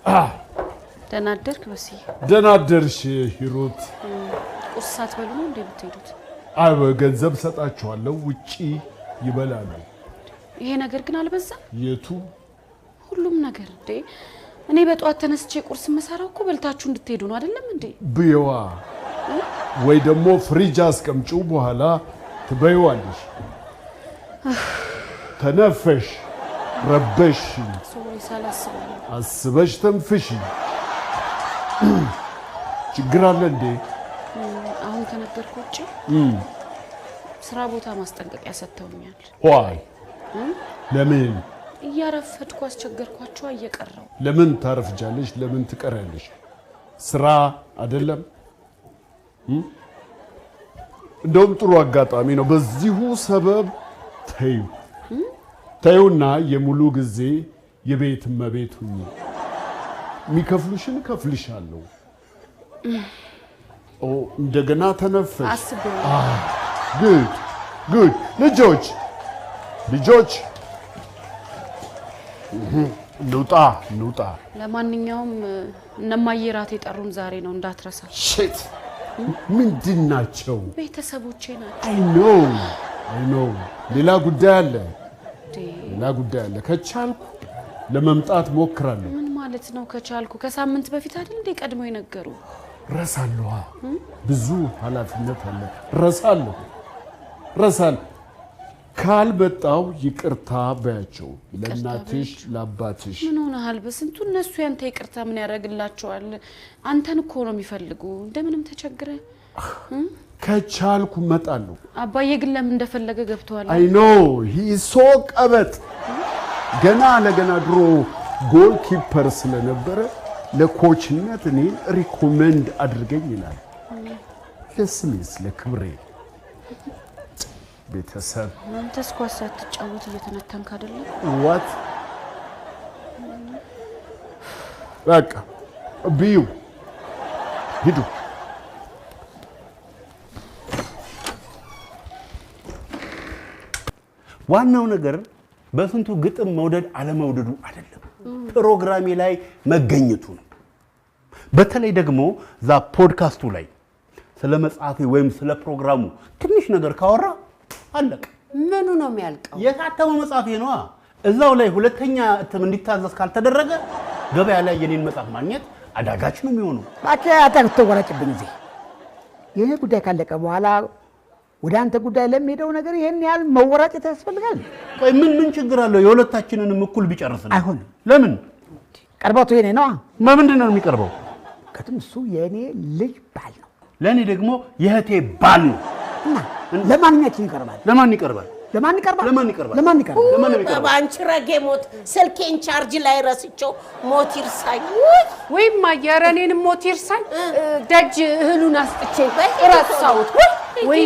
ደህና አደርክ በሲ ደህና አደርሽ ሂሩት ቁሳት በሉ ነው እንዴ ብትሄዱት አይ ገንዘብ ሰጣችኋለሁ ውጪ ይበላሉ ይሄ ነገር ግን አልበዛ የቱ ሁሉም ነገር እንዴ እኔ በጧት ተነስቼ ቁርስ መሰራው እኮ በልታችሁ እንድትሄዱ ነው አይደለም እንዴ ቢዋ ወይ ደሞ ፍሪጅ አስቀምጪው በኋላ ትበይዋለሽ ተነፈሽ ረበሽ ሶሪ ሳላስበው አስበሽ ተንፍሽ ችግር አለ እንዴ አሁን ከነገርኩ ውጪ ስራ ቦታ ማስጠንቀቂያ ሰጥተውኛል ዋይ ለምን እያረፈድኩ አስቸገርኳቸው እየቀረው ለምን ታረፍጃለሽ ለምን ትቀራለሽ ስራ አይደለም እንደውም ጥሩ አጋጣሚ ነው በዚሁ ሰበብ ታዩና የሙሉ ጊዜ የቤት መቤት ሁኚ ሚከፍሉሽን ከፍልሻለሁ ኦ እንደገና ተነፈሽ አስበው ጉድ ልጆች ኑጣ ለማንኛውም እነማየራት የጠሩን ዛሬ ነው እንዳትረሳ ሽት ምንድናቸው ቤተሰቦቼ ናቸው አይ ኖ ሌላ ጉዳይ አለ ከቻልኩ ለመምጣት ሞክራለሁ ምን ማለት ነው ከቻልኩ ከሳምንት በፊት አይደል እንደ ቀድሞ ይነገሩ ረሳለሁ ብዙ ኃላፊነት አለ ረሳለሁ ካልበጣው ይቅርታ በያቸው ለናትሽ ለአባትሽ ምን ሆነሃል በስንቱ እነሱ ያንተ ይቅርታ ምን ያረግላቸዋል አንተን እኮ ነው የሚፈልጉ እንደምንም ተቸግረ ከቻልኩ መጣለሁ አባዬ ግን ለምን እንደፈለገ ገብቷል አይ ኖ ሂ ሶ ቀበጥ ገና ድሮ ጎል ኪፐር ስለነበረ ለኮችነት እኔ ሪኮመንድ አድርገኝ ይላል ለስሜስ ለክብሬ ቤተሰብ አንተስ ኳስ ሳትጫወት እየተነተንክ አይደለም ዋት በቃ ቢዩ ሂዱ ዋናው ነገር በስንቱ ግጥም መውደድ አለመውደዱ አይደለም ፕሮግራሜ ላይ መገኘቱ ነው በተለይ ደግሞ ዛ ፖድካስቱ ላይ ስለ መጽሐፌ ወይም ስለ ፕሮግራሙ ትንሽ ነገር ካወራ አለቀ ምኑ ነው የሚያልቀው የታተመው መጽሐፌ ነው እዛው ላይ ሁለተኛ እትም እንዲታዘዝ ካልተደረገ ገበያ ላይ የኔን መጽሐፍ ማግኘት አዳጋች ነው የሚሆነው ባካ አታክቶ ወራጭብኝ እዚህ የኔ ጉዳይ ካለቀ በኋላ ወደ አንተ ጉዳይ ለሚሄደው ነገር ይሄን ያህል መወራጨት ያስፈልጋል ቆይ ምን ችግር አለው የሁለታችንንም እኩል ቢጨርስልን አይሆንም ለምን ቀርባቱ የኔ ነው ምንድነው የሚቀርበው ከትምሱ የኔ ልጅ ባል ነው ለኔ ደግሞ የህቴ ባል ነው እና ለማንኛችን ይቀርባል ለማን ይቀርባል ባንቺ ረጌ ሞት ስልኬን ቻርጅ ላይ ረስቸው ሞት ይርሳኝ ወይ ማየረኔን ሞት ይርሳኝ ደጅ እህሉን አስጥቼ ረሳውት ወይ